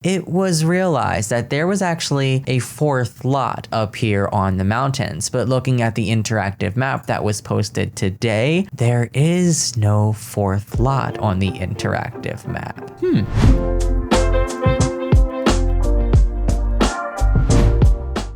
it was realized that there was actually a fourth lot up here on the mountains. But looking at the interactive map that was posted today, there is no fourth lot on the interactive map.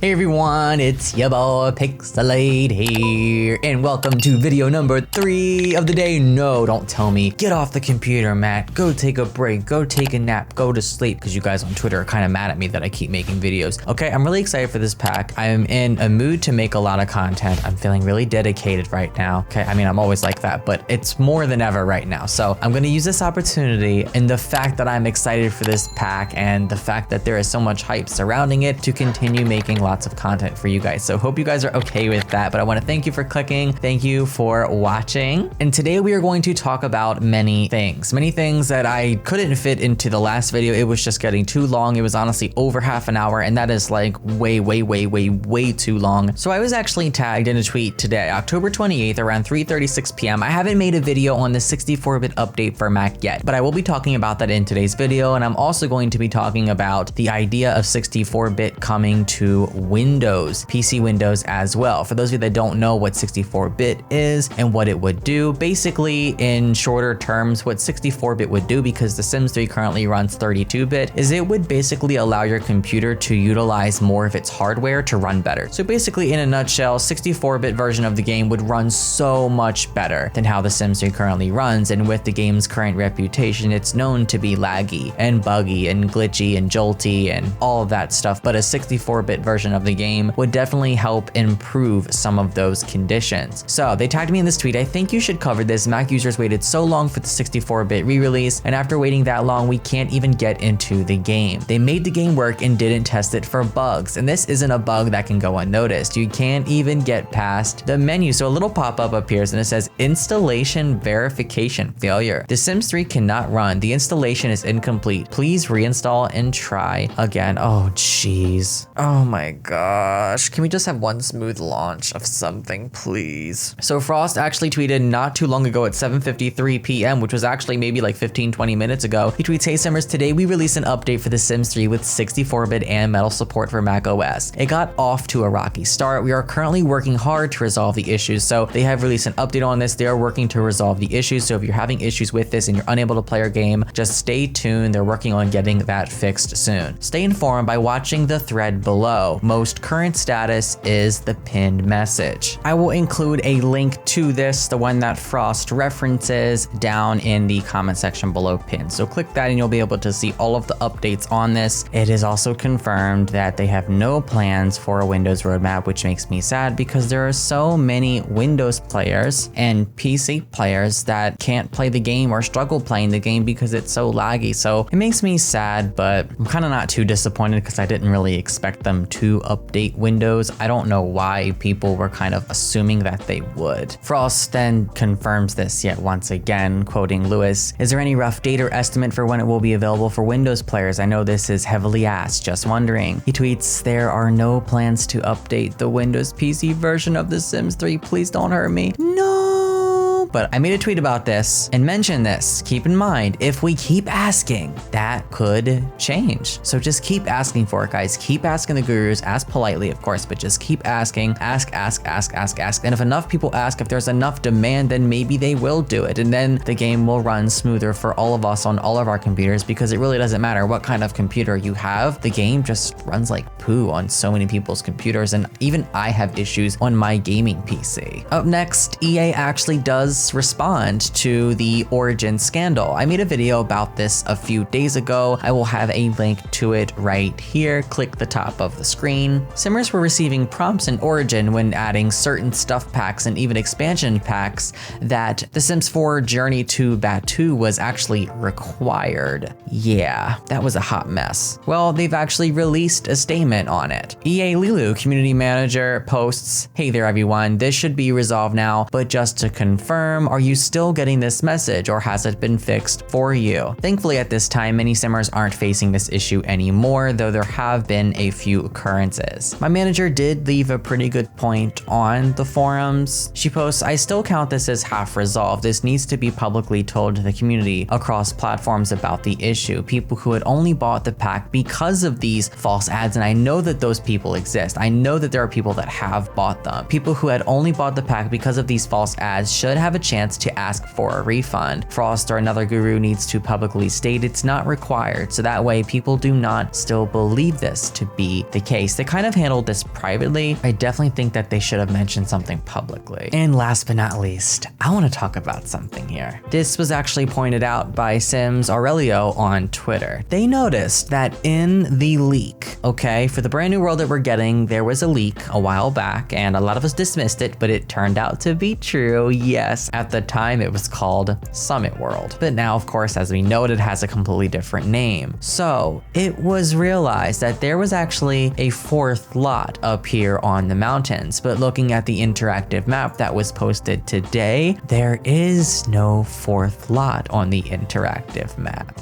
Hey everyone, it's your boy Pixelate here, and welcome to video number 3 of the day. No, don't tell me. Get off the computer, Matt. Go take a break, go take a nap, go to sleep, because you guys on Twitter are kind of mad at me that I keep making videos. Okay, I'm really excited for this pack. I am in a mood to make a lot of content. I'm feeling really dedicated right now. Okay, I mean, I'm always like that, but it's more than ever right now. So I'm gonna use this opportunity and the fact that I'm excited for this pack and the fact that there is so much hype surrounding it to continue making lots of content for you guys. So hope you guys are okay with that, but I want to thank you for clicking. Thank you for watching. And today we are going to talk about many things that I couldn't fit into the last video. It was just getting too long. It was honestly over half an hour, and that is like way too long. So I was actually tagged in a tweet today, October 28th around 3:36 p.m. I haven't made a video on the 64-bit update for Mac yet, but I will be talking about that in today's video. And I'm also going to be talking about the idea of 64-bit coming to Windows, PC Windows as well. For those of you that don't know what 64-bit is and what it would do, basically in shorter terms, what 64-bit would do, because The Sims 3 currently runs 32-bit, is it would basically allow your computer to utilize more of its hardware to run better. So basically, in a nutshell, 64-bit version of the game would run so much better than how The Sims 3 currently runs, and with the game's current reputation, it's known to be laggy and buggy and glitchy and jolty and all of that stuff, but a 64-bit version of the game would definitely help improve some of those conditions. So they tagged me in this tweet. I think you should cover this. Mac users waited so long for the 64-bit re-release, and after waiting that long, we can't even get into the game. They made the game work and didn't test it for bugs, and this isn't a bug that can go unnoticed. You can't even get past the menu. So a little pop-up appears and it says installation verification failure. The Sims 3 cannot run. The installation is incomplete. Please reinstall and try again. Oh jeez. Oh my gosh, can we just have one smooth launch of something, please? So Frost actually tweeted not too long ago at 7:53 p.m., which was actually maybe like 15-20 minutes ago. He tweets, "Hey Simmers, today we released an update for The Sims 3 with 64-bit and metal support for Mac OS. It got off to a rocky start. We are currently working hard to resolve the issues." So they have released an update on this. They are working to resolve the issues. So if you're having issues with this and you're unable to play your game, just stay tuned. They're working on getting that fixed soon. Stay informed by watching the thread below. Most current status is the pinned message. I will include a link to this, the one that Frost references, down in the comment section below pinned. So click that and you'll be able to see all of the updates on this. It is also confirmed that they have no plans for a Windows roadmap, which makes me sad because there are so many Windows players and PC players that can't play the game or struggle playing the game because it's so laggy. So it makes me sad, but I'm kind of not too disappointed because I didn't really expect them to update Windows. I don't know why people were kind of assuming that they would. Frost then confirms this yet once again, quoting Lewis, "Is there any rough date or estimate for when it will be available for Windows players? I know this is heavily asked, just wondering." He tweets, "There are no plans to update the Windows PC version of The Sims 3. Please don't hurt me." No. But I made a tweet about this and mentioned this. Keep in mind, if we keep asking, that could change. So just keep asking for it, guys. Keep asking the gurus, ask politely, of course, but just keep asking, ask. And if enough people ask, if there's enough demand, then maybe they will do it. And then the game will run smoother for all of us on all of our computers, because it really doesn't matter what kind of computer you have. The game just runs like poo on so many people's computers. And even I have issues on my gaming PC. Up next, EA actually does respond to the Origin scandal. I made a video about this a few days ago. I will have a link to it right here. Click the top of the screen. Simmers were receiving prompts in Origin when adding certain stuff packs and even expansion packs that The Sims 4 Journey to Batuu was actually required. Yeah, that was a hot mess. Well, they've actually released a statement on it. EA Lilu, community manager, posts, "Hey there everyone, this should be resolved now, but just to confirm, confirm, are you still getting this message or has it been fixed for you? Thankfully at this time, many simmers aren't facing this issue anymore, though there have been a few occurrences. My manager did leave a pretty good point on the forums. She posts, I still count this as half resolved. This needs to be publicly told to the community across platforms about the issue. People who had only bought the pack because of these false ads, and I know that those people exist. I know that there are people that have bought them. People who had only bought the pack because of these false ads should have a chance to ask for a refund. Frost or another guru needs to publicly state it's not required, so that way people do not still believe this to be the case. They kind of handled this privately. I definitely think that they should have mentioned something publicly. And last but not least, I want to talk about something here. This was actually pointed out by Sims Aurelio on Twitter. They noticed that in the leak, okay, for the brand new world that we're getting, there was a leak a while back and a lot of us dismissed it, but it turned out to be true. Yes, at the time it was called Summit World. But now, of course, as we know it has a completely different name. So it was realized that there was actually a fourth lot up here on the mountains, but looking at the interactive map that was posted today, there is no fourth lot on the interactive map.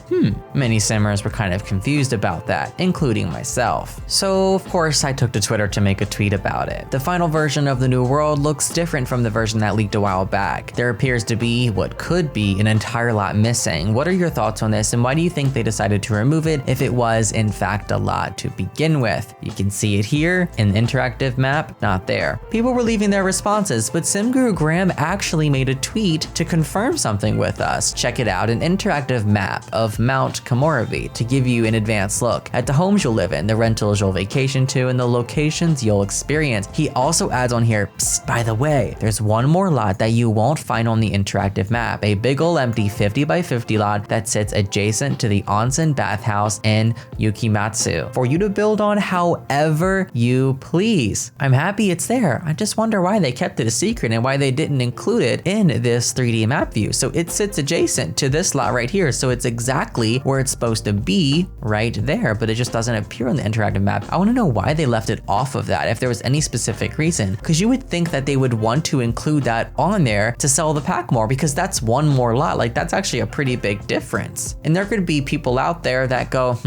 Many simmers were kind of confused about that, including myself. So of course I took to Twitter to make a tweet about it. The final version of the new world looks different from the version that leaked a while back. There appears to be what could be an entire lot missing. What are your thoughts on this, and why do you think they decided to remove it if it was in fact a lot to begin with? You can see it here in the interactive map, not there. People were leaving their responses, but SimGuru Graham actually made a tweet to confirm something with us. Check it out, an interactive map of Mount Komorebi to give you an advanced look at the homes you'll live in, the rentals you'll vacation to, and the locations you'll experience. He also adds on here, psst, by the way, there's one more lot that you won't find on the interactive map, a big ol' empty 50 by 50 lot that sits adjacent to the onsen bathhouse in Yukimatsu for you to build on however you please. I'm happy it's there. I just wonder why they kept it a secret and why they didn't include it in this 3D map view. So it sits adjacent to this lot right here. So it's exactly where it's supposed to be right there, but it just doesn't appear on the interactive map. I want to know why they left it off of that, if there was any specific reason, because you would think that they would want to include that on there to sell the pack more, because that's one more lot. Like, that's actually a pretty big difference. And there could be people out there that go,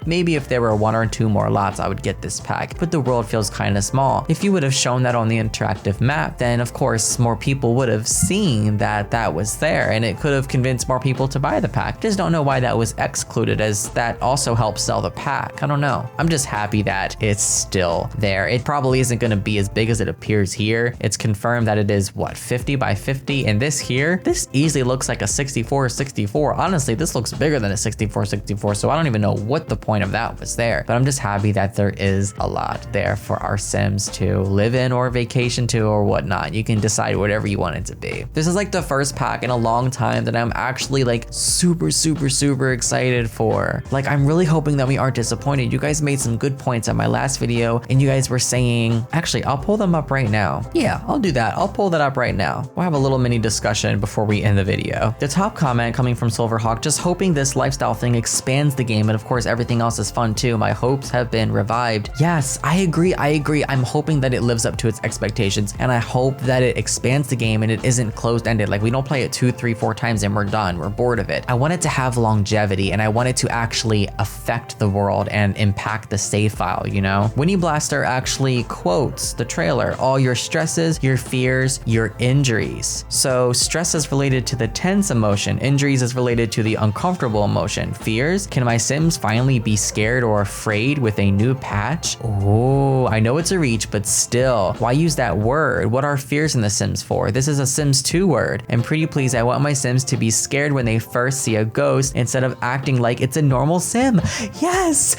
maybe if there were one or two more lots, I would get this pack, but the world feels kind of small. If you would have shown that on the interactive map, then of course more people would have seen that that was there, and it could have convinced more people to buy the pack. Just don't know why that was excluded, as that also helps sell the pack. I don't know. I'm just happy that it's still there. It probably isn't going to be as big as it appears here. It's confirmed that it is what, 50 by 50, and this here, this easily looks like a 64-64. Honestly, this looks bigger than a 64-64, so I don't even know what the point of that was there. But I'm just happy that there is a lot there for our Sims to live in or vacation to or whatnot. You can decide whatever you want it to be. This is like the first pack in a long time that I'm actually like super excited for. Like, I'm really hoping that we aren't disappointed. You guys made some good points on my last video, and you guys were saying, actually, I'll pull them up right now. Yeah, I'll do that. I'll pull that up right now. We'll have a little mini discussion before we end the video. The top comment coming from Silverhawk, just hoping this lifestyle thing expands the game, and of course everything else is fun too. My hopes have been revived. Yes, I agree. I'm hoping that it lives up to its expectations, and I hope that it expands the game and it isn't closed-ended. Like, we don't play it 2, 3, 4 times and we're done. We're bored of it. I want it to have longevity, and I want it to actually affect the world and impact the save file, you know? Winnie Blaster actually quotes the trailer, all your stresses, your fears, your injuries. So stress is related to the tense emotion. Injuries is related to the uncomfortable emotion. Fears, can my Sims finally be scared or afraid with a new patch? Oh, I know it's a reach, but still, why use that word? What are fears in The Sims 4? This is a Sims 2 word. And pretty please, I want my Sims to be scared when they first see a ghost instead of acting like it's a normal Sim. Yes.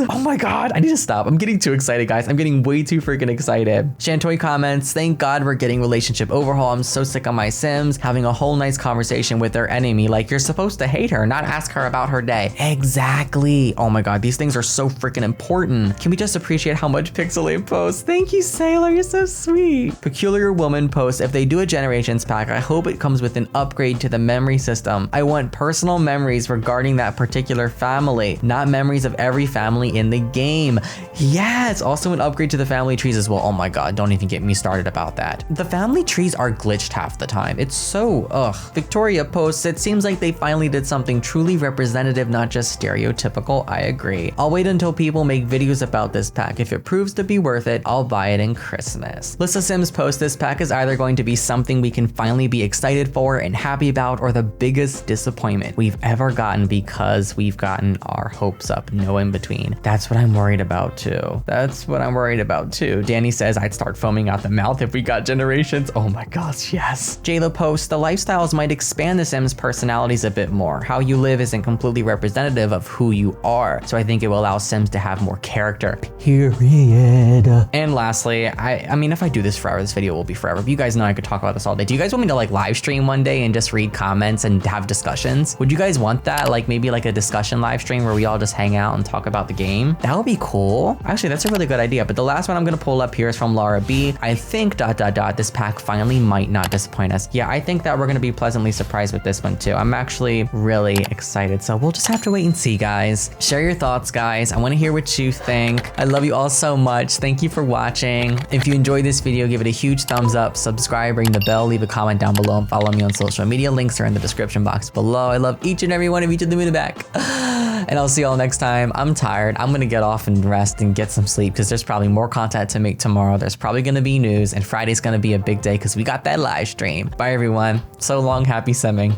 Oh my God, I need to stop. I'm getting too excited, guys. I'm getting way too freaking excited. Shantoy comments, thank God we're getting relationship overhaul. I'm so sick of my Sims having a whole nice conversation with their enemy. Like, you're supposed to hate her, not ask her about her day. Exactly. Oh my God, these things are so freaking important. Can we just appreciate how much Pixelate posts? Thank you, Sailor. You're so sweet. Peculiar Woman posts, if they do a Generations pack, I hope it comes with an upgrade to the memory system. I want personal memories regarding that particular family, not memories of every family in the game. Yes, also an upgrade to the family trees as well. Oh my God, don't even get me started about that. the family trees are glitched half the time. It's so, ugh. Victoria posts, it seems like they finally did something truly representative, not just stereotypical. I agree. I'll wait until people make videos about this pack. If it proves to be worth it, I'll buy it in Christmas. Lissa Sims posts, this pack is either going to be something we can finally be excited for and happy about, or the biggest disappointment we've ever gotten because we've gotten our hopes up. No in between. That's what I'm worried about too. That's what I'm worried about too. Danny says I'd start foaming out the mouth if we got Generations. Oh my gosh, yes. Jayla posts, the lifestyles might expand the Sims personalities a bit more. How you live isn't completely representative of who you are, so I think it will allow Sims to have more character. Period. And lastly, I mean, if I do this forever, this video will be forever, but you guys know I could talk about this all day. Do you guys want me to like live stream one day and just read comments and have discussions? Would you guys want that? Like maybe like a discussion live stream where we all just hang out and talk about the game? That would be cool. Actually, that's a really good idea. But the last one I'm gonna pull up here is from Laura B. I think ... this pack finally might not disappoint us. Yeah, I think that we're gonna be pleasantly surprised with this one too. I'm actually really excited. So we'll just have to wait and see, guys. Share your thoughts, guys. I wanna hear what you think. I love you all so much. Thank you for watching. If you enjoyed this video, give it a huge thumbs up, subscribe, ring the bell, leave a comment down below, and follow me on social media. Links are in the description box below. I love each and every one of you to the moon and back. And I'll see y'all next time. I'm tired. I'm gonna get off and rest and get some sleep because there's probably more content to make tomorrow. There's probably gonna be news, and Friday's gonna be a big day because we got that live stream. Bye everyone. So long, happy simming.